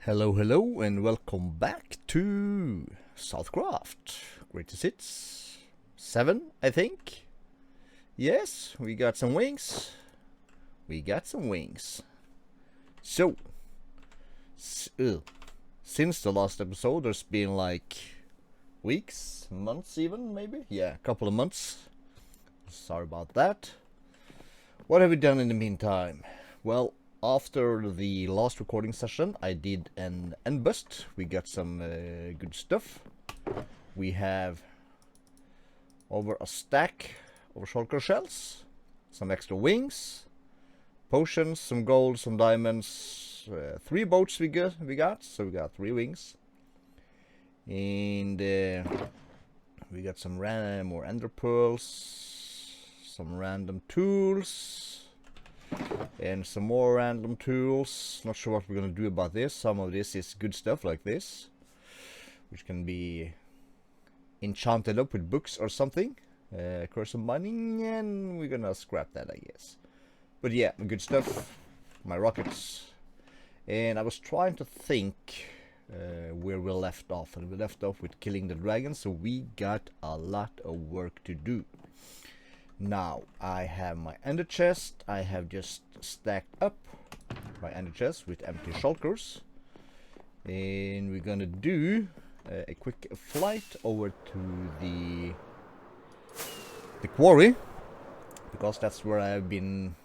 Hello, and welcome back to Southcraft. Greatest hits 7, I think. Yes, we got some wings. So, since the last episode, there's been like weeks, months, even maybe. Yeah, a couple of months. Sorry about that. What have we done in the meantime? Well, after the last recording session, I did an end bust. We got some good stuff. We have over a stack of shulker shells, some extra wings, potions, some gold, some diamonds, 3 boats we got, so we got 3 wings. And we got some more ender pearls, some random tools, and some more random tools. Not sure what we're gonna do about this. Some of this is good stuff like this, which can be enchanted up with books or something. Curse of mining, and we're gonna scrap that, I guess. But yeah, good stuff. My rockets. And I was trying to think where we left off, and we left off with killing the dragon, so we got a lot of work to do. Now, I have my ender chest. I have just stacked up my ender chest with empty shulkers. And we're gonna do a quick flight over to the quarry. Because that's where I've been,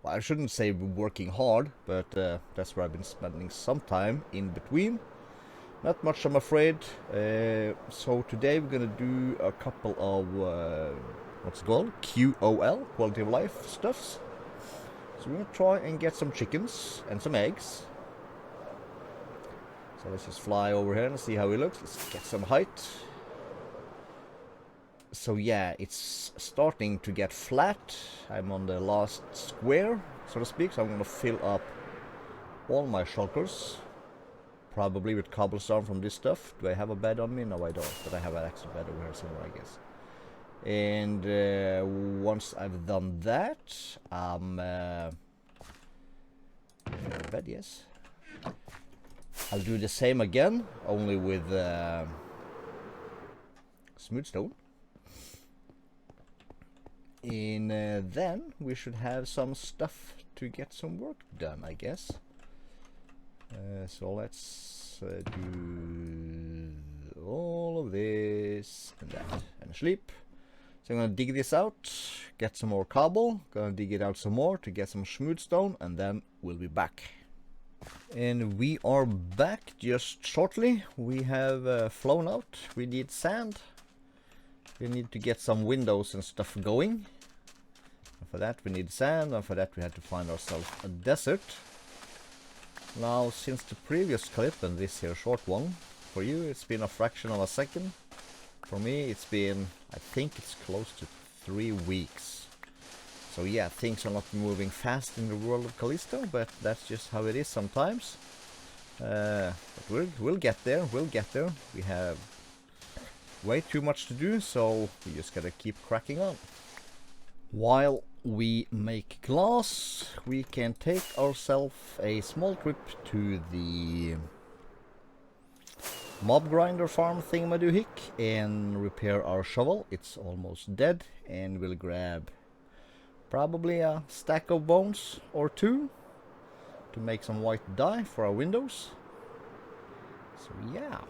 well, I shouldn't say working hard, but that's where I've been spending some time in between. Not much, I'm afraid. So today we're gonna do a couple of what's it called? QOL, quality of life stuffs. So we're gonna try and get some chickens and some eggs. So let's just fly over here and see how he looks. Let's get some height. So yeah, it's starting to get flat. I'm on the last square, so to speak. So I'm gonna fill up all my shulkers. Probably with cobblestone from this stuff. Do I have a bed on me? No, I don't. But I have an extra bed over here somewhere, I guess. And once I've done that, bed, yes. I'll do the same again, only with smooth stone. And then we should have some stuff to get some work done, I guess. So let's do all of this and that and sleep. So I'm gonna dig this out, get some more cobble, gonna dig it out some more to get some smooth stone, and then we'll be back. And we are back just shortly. We have flown out. We need sand. We need to get some windows and stuff going. And for that we need sand, and for that we had to find ourselves a desert. Now, since the previous clip and this here short one, for you it's been a fraction of a second. For me it's been, I think it's close to 3 weeks. So yeah, things are not moving fast in the world of Calisto, but that's just how it is sometimes. But we'll get there, We have way too much to do, so we just gotta keep cracking on. While we make glass, we can take ourselves a small trip to the mob grinder farm thingamadoohick and repair our shovel. It's almost dead, and we'll grab probably a stack of bones or 2 to make some white dye for our windows. So yeah.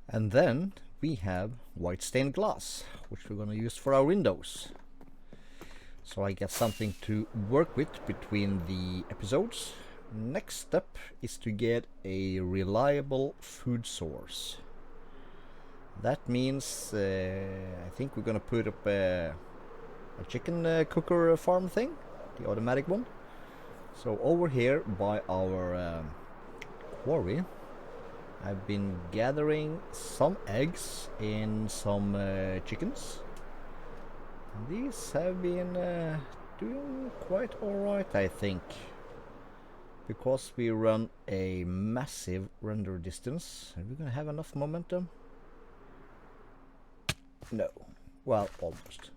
And then we have white stained glass, which we're gonna use for our windows. So I get something to work with between the episodes. Next step is to get a reliable food source. That means I think we're gonna put up a chicken cooker farm thing, the automatic one. So over here by our quarry, I've been gathering some eggs and some chickens. These have been doing quite alright, I think. Because we run a massive render distance. Are we gonna have enough momentum? No. Well, almost.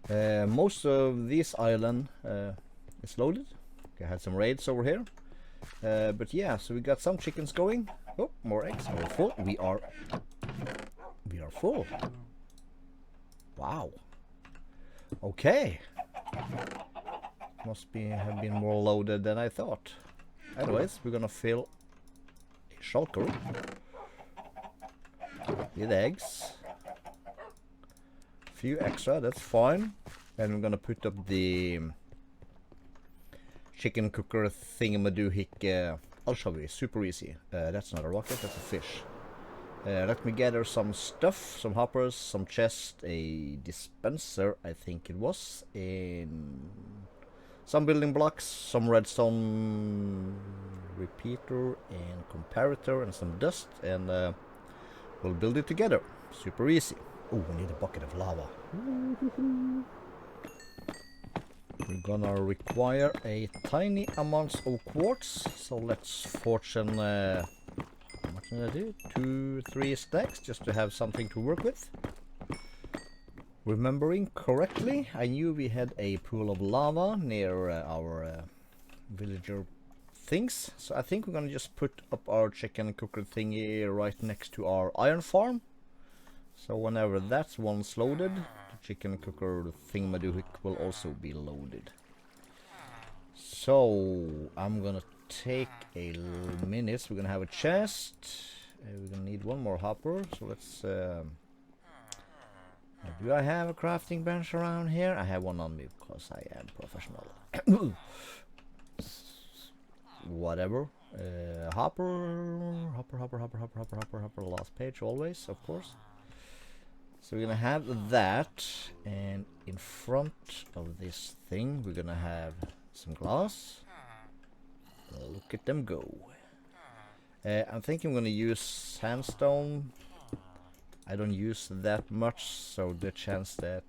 Most of this island is loaded. I had some raids over here. But yeah, so we got some chickens going. Oh, more eggs. We're full. We are full. Wow. Okay. Must have been more loaded than I thought. Anyways, we're gonna fill a shulker with eggs. A few extra, that's fine. And we're gonna put up the chicken cooker thingamadoohick. I'll show you, super easy. That's not a rocket, that's a fish. Let me gather some stuff, some hoppers, some chest, a dispenser, I think it was, in some building blocks, some redstone repeater and comparator and some dust, and we'll build it together. Super easy. Oh, we need a bucket of lava. We're gonna require a tiny amount of quartz, so let's fortune how much did I do? 2-3 stacks just to have something to work with. Remembering correctly, I knew we had a pool of lava near our villager things, so I think we're gonna just put up our chicken cooker thingy right next to our iron farm. So whenever that one's loaded, the chicken cooker thingamadoohick will also be loaded. So I'm gonna take a minute. We're gonna have a chest. We're gonna need one more hopper. So let's. Do I have a crafting bench around here? I have one on me because I am professional. Whatever. Hopper. Last page always, of course. So we're gonna have that, and in front of this thing we're gonna have some glass. Look at them go. I'm thinking I'm gonna use sandstone. I don't use that much, so the chance that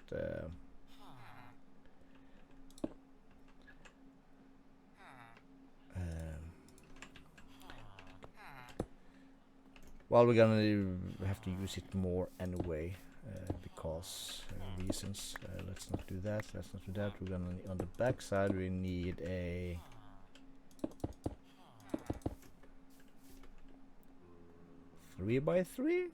well, we're gonna have to use it more anyway. Because reasons. Let's not do that. Let's not do that. We're gonna on the back side we need a 3x3,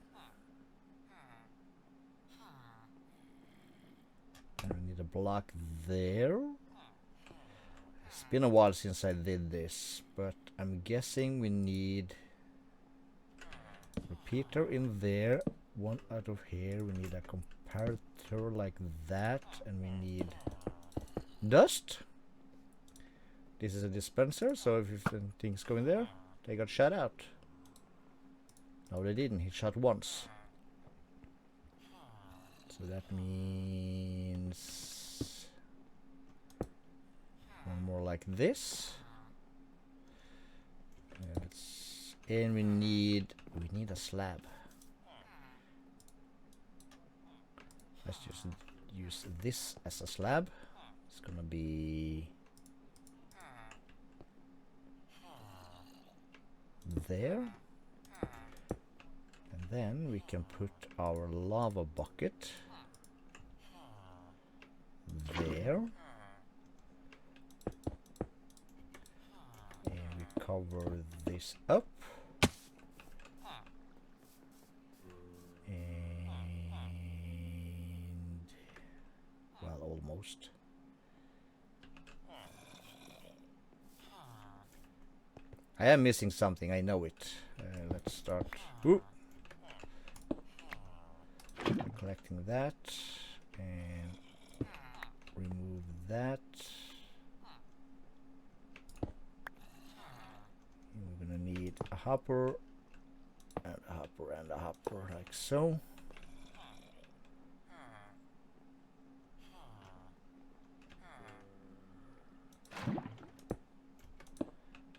and we need a block there. It's been a while since I did this, but I'm guessing we need repeater in there. One out of here. We need a comparator like that, and we need dust. This is a dispenser, so if things go in there, they got shot out. No, they didn't. He shot once. So that means one more like this. And we need a slab. Let's just use this as a slab. It's gonna be there. And then we can put our lava bucket there. And we cover this up. Almost. I am missing something, I know it. Let's start. Ooh. Collecting that and remove that. And we're gonna need a hopper and a hopper and a hopper, like so.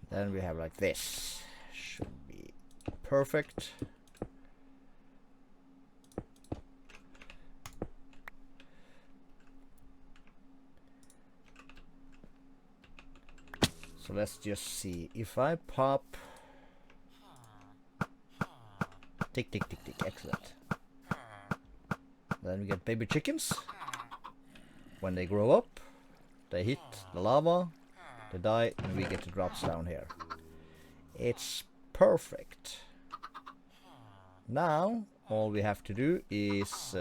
Then we have like this. Should be perfect. So let's just see. If I pop... Tick, tick, tick, tick. Excellent. Then we get baby chickens. When they grow up, they hit the lava. They die, and we get the drops down here. It's perfect. Now all we have to do is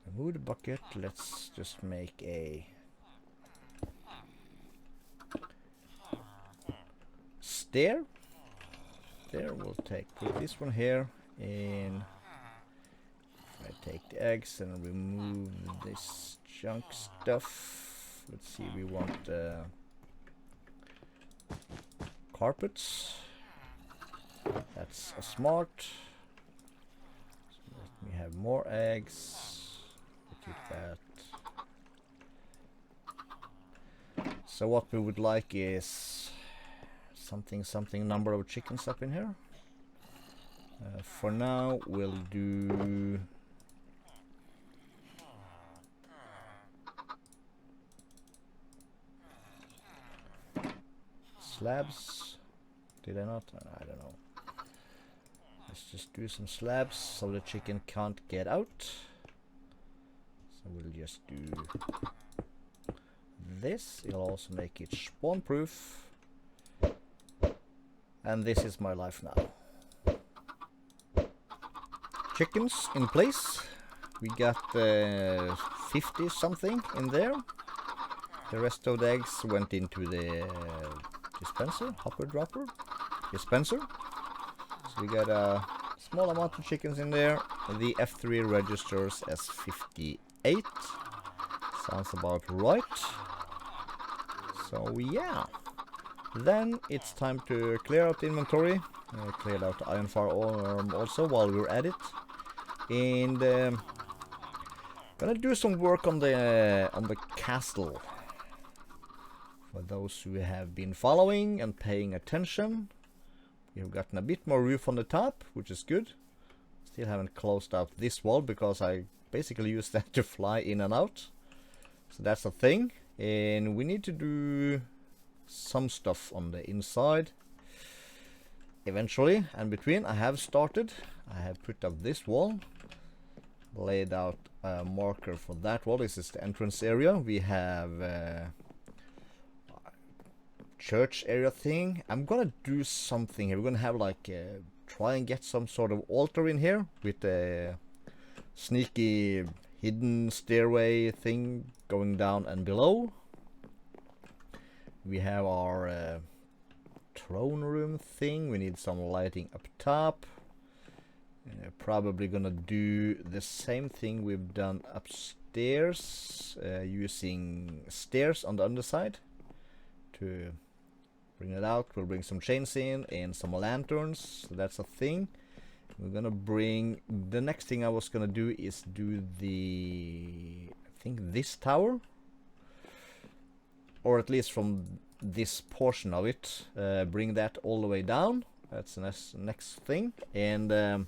remove the bucket. Let's just make a stair. There, we'll put this one here, and I take the eggs and remove this junk stuff. Let's see, we want carpets. That's smart. So let me have more eggs. We'll keep that. So what we would like is something number of chickens up in here. For now we'll do slabs. Did I not? I don't know. Let's just do some slabs so the chicken can't get out. So we'll just do this. It'll also make it spawn proof. And this is my life now. Chickens in place. We got 50 something in there. The rest of the eggs went into the dispenser, hopper dropper, dispenser. So we got a small amount of chickens in there. The F3 registers as 58. Sounds about right. So yeah. Then it's time to clear out the inventory. Cleared out the iron farm also while we're at it. And gonna do some work on the castle. For those who have been following and paying attention, we've gotten a bit more roof on the top, which is good. Still haven't closed out this wall because I basically use that to fly in and out. So that's a thing. And we need to do some stuff on the inside eventually, and between I have put up this wall, laid out a marker for that wall. This is the entrance area. We have church area thing. I'm gonna do something here. We're gonna have like try and get some sort of altar in here with a sneaky hidden stairway thing going down and below. We have our throne room thing. We need some lighting up top. Probably gonna do the same thing we've done upstairs, using stairs on the underside to bring it out. We'll bring some chains in and some lanterns. So that's a thing. We're gonna bring the next thing I was gonna do is do I think this tower, or at least from this portion of it, bring that all the way down. That's the next thing, and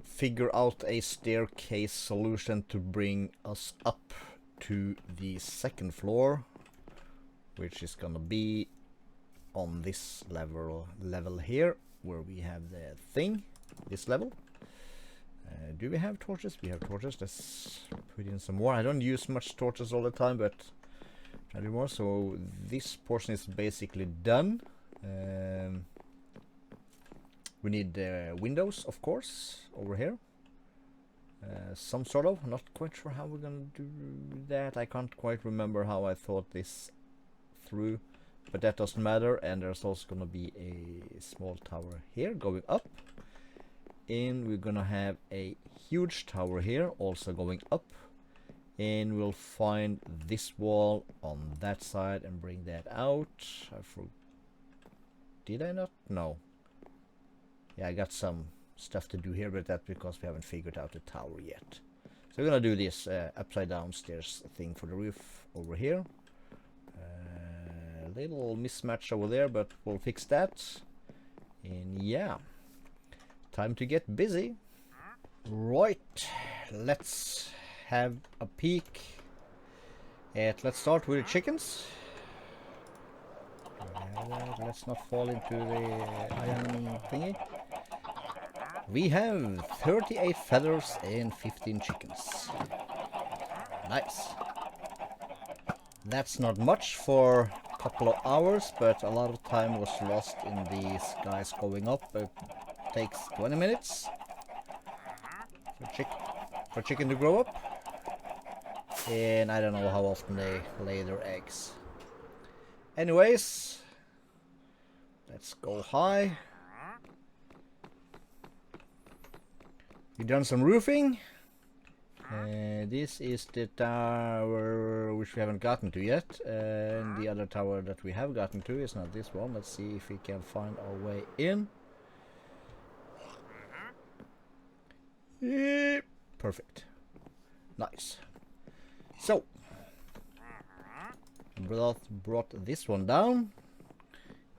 figure out a staircase solution to bring us up to the second floor, which is gonna be on this level here, where we have the thing, this level. Do we have torches? We have torches. Let's put in some more. I don't use much torches all the time, but I do more. So this portion is basically done. We need windows, of course, over here. Some sort of. Not quite sure how we're gonna do that. I can't quite remember how I thought this through, but that doesn't matter. And there's also gonna be a small tower here going up. And we're gonna have a huge tower here also going up, and we'll find this wall on that side and bring that out. Did I not? No. Yeah, I got some stuff to do here, but that's because we haven't figured out the tower yet. So we're gonna do this upside down stairs thing for the roof over here. Little mismatch over there, but we'll fix that. And yeah, time to get busy. Right, let's have a peek at, let's start with the chickens. Let's not fall into the iron thingy. We have 38 feathers and 15 chickens. Nice. That's not much for couple of hours, but a lot of time was lost in these guys going up. It takes 20 minutes for chicken to grow up, and I don't know how often they lay their eggs. Anyways, let's go high. We've done some roofing. This is the tower which we haven't gotten to yet, and the other tower that we have gotten to is not this one. Let's see if we can find our way in. Yep. Perfect. Nice. So, brought this one down.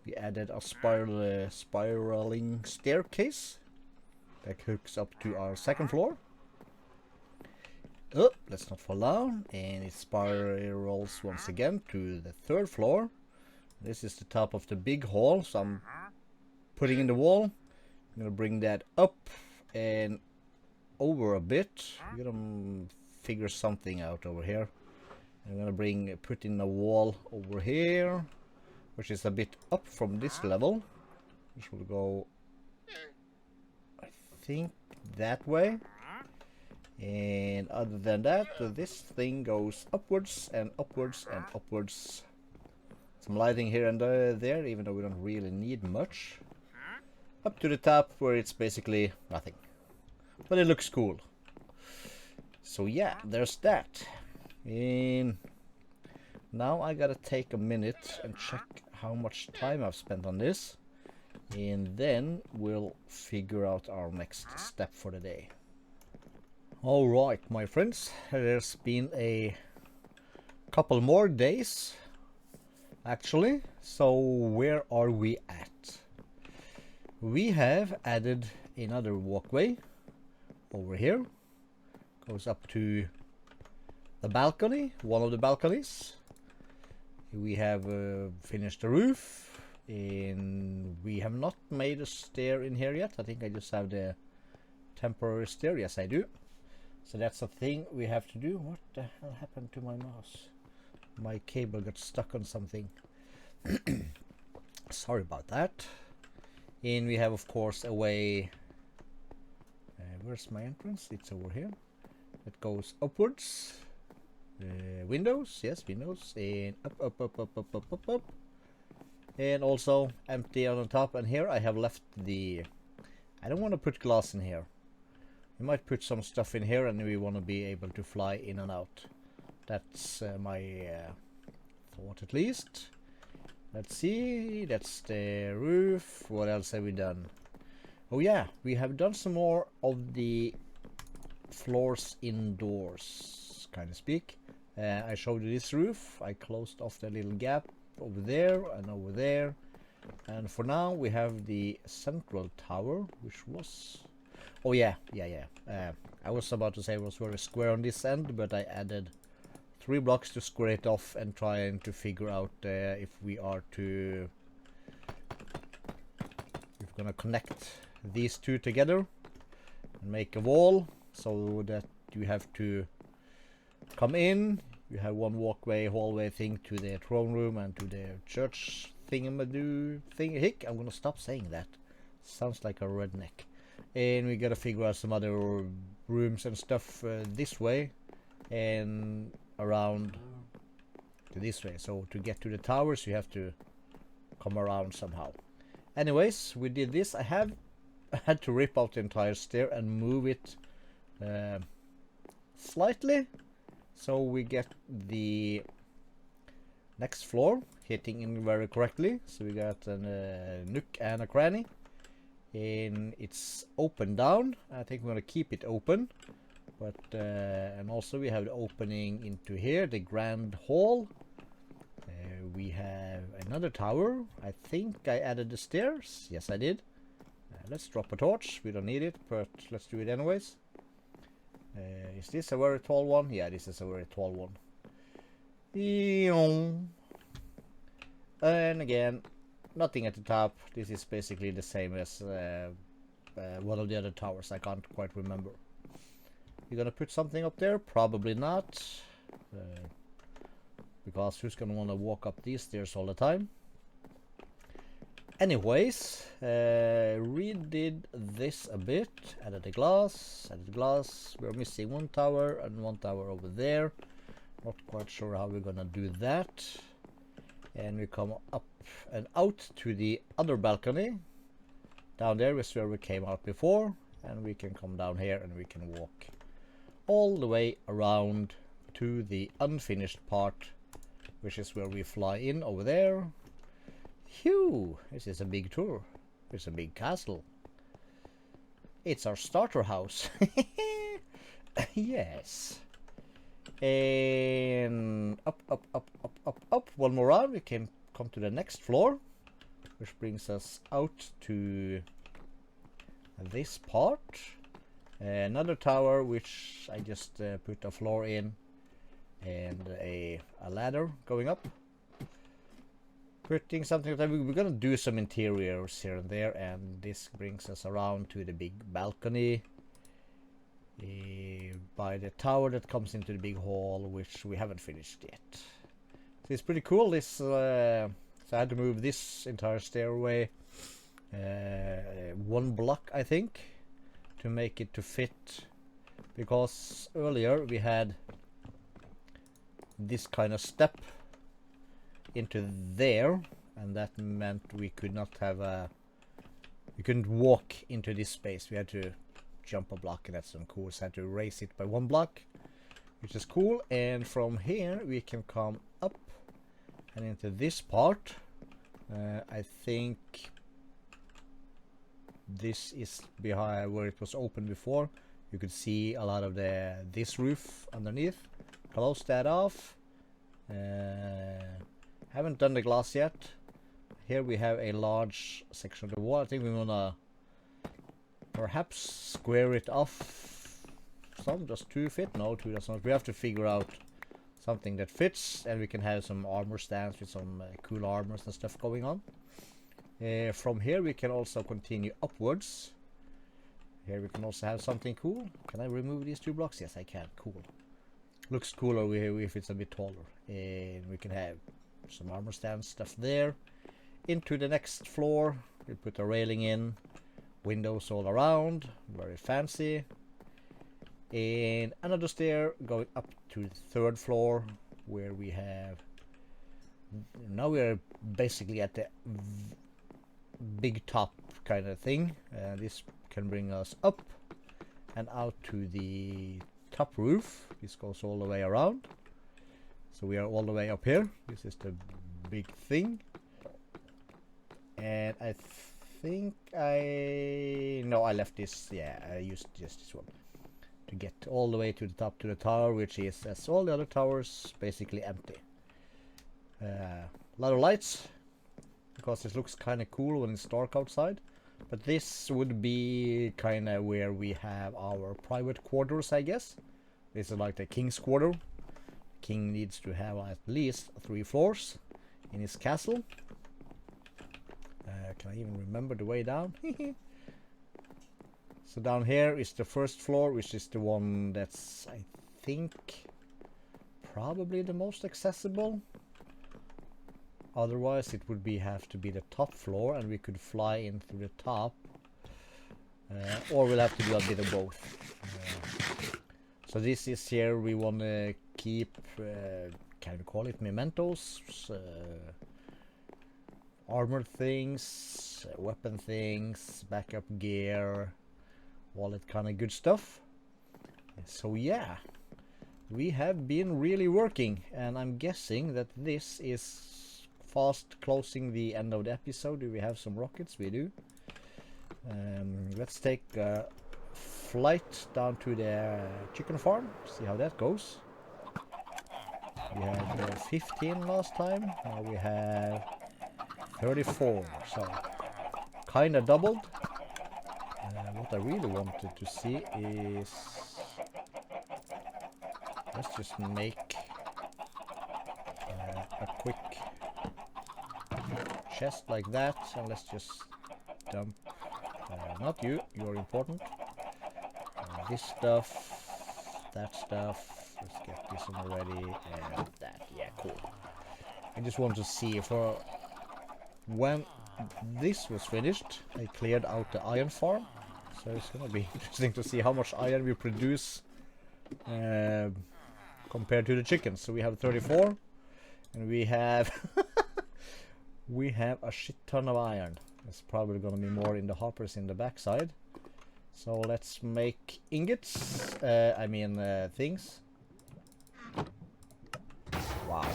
We added a spiraling staircase that hooks up to our second floor. Oh, let's not fall down. And it spirals once again to the third floor. This is the top of the big hall, so I'm putting in the wall. I'm gonna bring that up and over a bit. We're gonna figure something out over here. I'm gonna put in a wall over here, which is a bit up from this level, which will go, I think, that way. And other than that, this thing goes upwards and upwards and upwards. Some lighting here and there, even though we don't really need much. Up to the top, where it's basically nothing. But it looks cool. So yeah, there's that. And now I gotta take a minute and check how much time I've spent on this. And then we'll figure out our next step for the day. Alright, my friends, there's been a couple more days, actually. So where are we at? We have added another walkway over here. Goes up to the balcony, one of the balconies. We have finished the roof, and we have not made a stair in here yet. I think I just have the temporary stair. Yes, I do. So that's a thing we have to do. What the hell happened to my mouse? My cable got stuck on something. Sorry about that. And we have, of course, a way. Where's my entrance? It's over here. It goes upwards. Windows, yes, windows, and up. And also empty on the top. And here I have left the. I don't want to put glass in here. We might put some stuff in here, and we want to be able to fly in and out. That's my thought, at least. Let's see. That's the roof. What else have we done? Oh yeah, we have done some more of the floors indoors, kind of speak. I showed you this roof. I closed off the little gap over there and over there. And for now, we have the central tower, which was. Oh yeah. I was about to say it was very square on this end, but I added 3 blocks to square it off and trying to figure out if we're gonna connect these two together and make a wall, so that you have to come in. You have one walkway, hallway thing to the throne room and to the church thingamadoo thing. Hick, I'm gonna stop saying that. Sounds like a redneck. And we gotta figure out some other rooms and stuff this way and around to this way. So to get to the towers, you have to come around somehow. Anyways, we did this. I had to rip out the entire stair and move it slightly, so we get the next floor hitting in very correctly. So we got a nook and a cranny. And it's open down. I think we're gonna keep it open, but and also we have the opening into here, the grand hall. We have another tower. I think I added the stairs. Yes, I did. Let's drop a torch. We don't need it, but let's do it anyways. Is this a very tall one? Yeah, this is a very tall one. And again, nothing at the top. This is basically the same as one of the other towers. I can't quite remember. You're gonna put something up there? Probably not. because who's gonna want to walk up these stairs all the time? Anyways, redid this a bit, added glass. We're missing one tower and one tower over there. Not quite sure how we're gonna do that. And we come up and out to the other balcony. Down there is where we came out before, and we can come down here and we can walk all the way around to the unfinished part, which is where we fly in over there. Phew, this is a big tour. It's a big castle. It's our starter house. Yes. And up. One more round, we can come to the next floor, which brings us out to this part. Another tower, which I just put a floor in, and a ladder going up. Putting something that we're gonna do some interiors here and there, and this brings us around to the big balcony by the tower that comes into the big hall, which we haven't finished yet. So it's pretty cool. This so I had to move this entire stairway 1 block, I think, to make it to fit, because earlier we had this kind of step into there, and that meant we could not have we couldn't walk into this space. We had to jump a block, and that's cool. So I had to raise it by 1 block, which is cool. And from here we can come up and into this part. I think this is behind where it was open before. You could see a lot of this roof underneath. Close that off. Haven't done the glass yet. Here we have a large section of the wall. I think we wanna perhaps square it off some, just 2 fit. No, 2 does not. We have to figure out something that fits, and we can have some armor stands with some cool armors and stuff going on. From here we can also continue upwards. Here we can also have something cool. Can I remove these 2 blocks? Yes, I can. Cool. Looks cooler if it's a bit taller. And we can have some armor stand stuff there. Into the next floor, we put a railing in, windows all around, very fancy. And another stair going up to the 3rd floor, where we have, now we're basically at the big top kind of thing. This can bring us up and out to the top roof. This goes all the way around, so we are all the way up here. This is the big thing, and I think I left this. Yeah, I used just this one to get all the way to the top to the tower, which is, as all the other towers, basically empty. A lot of lights, because this looks kind of cool when it's dark outside. But this would be kind of where we have our private quarters, I guess. This is like the king's quarter. King needs to have at least 3 floors in his castle. Can I even remember the way down? So down here is the 1st floor, which is the one that's, I think, probably the most accessible. Otherwise it would have to be the top floor, and we could fly in through the top, or we'll have to do a bit of both. So this is here we want to keep, can we call it mementos, armor things, weapon things, backup gear, all that kind of good stuff. So yeah, we have been really working, and I'm guessing that this is fast closing the end of the episode. Do we have some rockets? We do. Let's take a flight down to the chicken farm, see how that goes. We had 15 last time, now we have 34, so kind of doubled. What I really wanted to see is, let's just make a quick chest like that, and let's just dump, not you, you're important, this stuff, that stuff, Let's get this one ready and that. Yeah, cool. I just want to see for when this was finished, I cleared out the iron farm. So it's gonna be interesting to see how much iron we produce compared to the chickens. So we have 34 and we have we have a shit ton of iron. There's probably gonna be more in the hoppers in the backside. So let's make ingots, things. Wow.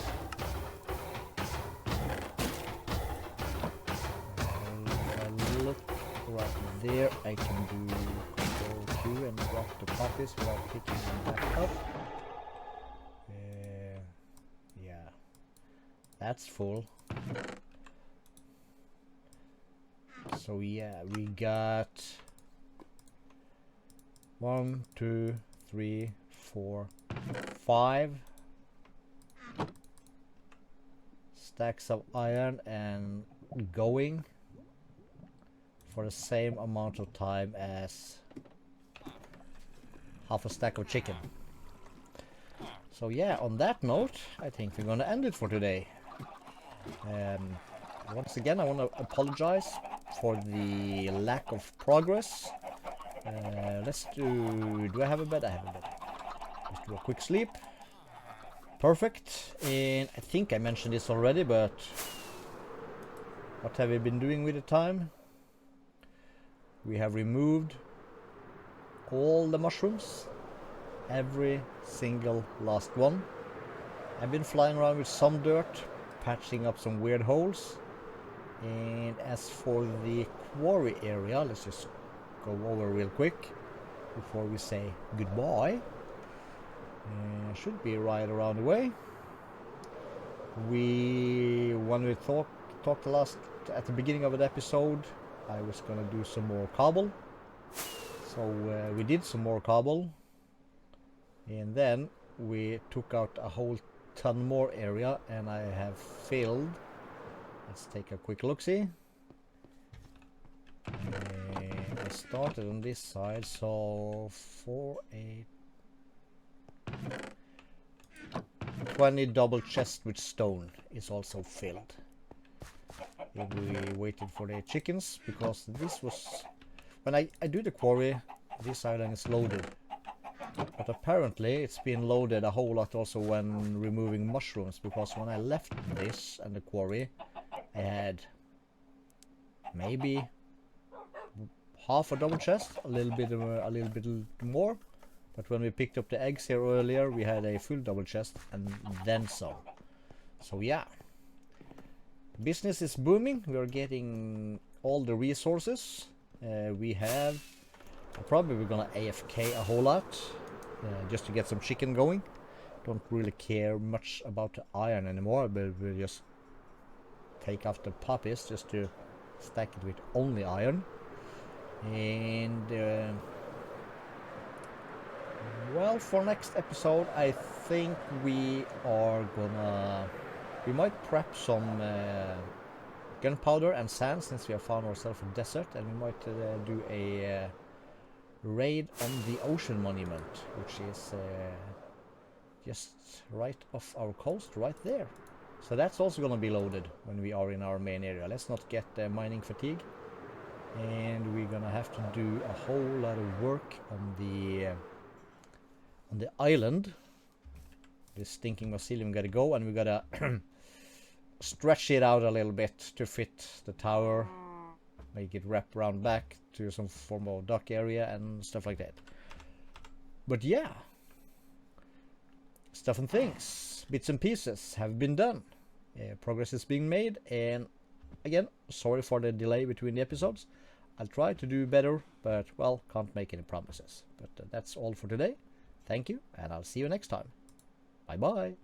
Look right there, I can do Control Q and drop the poppies without picking them back up. Yeah, that's full. So yeah, we got 1, 2, 3, 4, 5 stacks of iron and going for the same amount of time as half a stack of chicken. So yeah, on that note, I think we're gonna end it for today. Once again, I want to apologize for the lack of progress. Let's do I have a bed? I have a bed. Let's do a quick sleep. Perfect. And I think I mentioned this already, but what have we been doing with the time? We have removed all the mushrooms, every single last one. I've been flying around with some dirt, patching up some weird holes. And as for the quarry area, let's just go over real quick before we say goodbye. Should be right around the way. When we talked last at the beginning of the episode, I was gonna do some more cobble. So we did some more cobble, and then we took out a whole ton more area, and I have filled. Let's take a quick look-see. I started on this side, so 20 double chest with stone is also filled. And we waited for the chickens, because this was... When I do the quarry, this island is loaded. But apparently it's been loaded a whole lot also when removing mushrooms, because when I left this and the quarry, I had maybe half a double chest, a little bit more. But when we picked up the eggs here earlier, we had a full double chest and then some. So yeah, business is booming. We are getting all the resources we have. Probably we're gonna AFK a whole lot just to get some chicken going. Don't really care much about the iron anymore, but we'll just take off the poppies just to stack it with only iron. And well, for next episode, I think we might prep some gunpowder and sand, since we have found ourselves a desert, and we might do a raid on the ocean monument, which is just right off our coast, right there. So that's also going to be loaded when we are in our main area. Let's not get mining fatigue, and we're gonna have to do a whole lot of work on the island. This stinking mycelium gotta go, and we gotta stretch it out a little bit to fit the tower, make it wrap around back to some form of dock area and stuff like that. But yeah, stuff and things, bits and pieces have been done. Progress is being made, and again, sorry for the delay between the episodes. I'll try to do better, but well, can't make any promises. But that's all for today. Thank you, and I'll see you next time. Bye bye.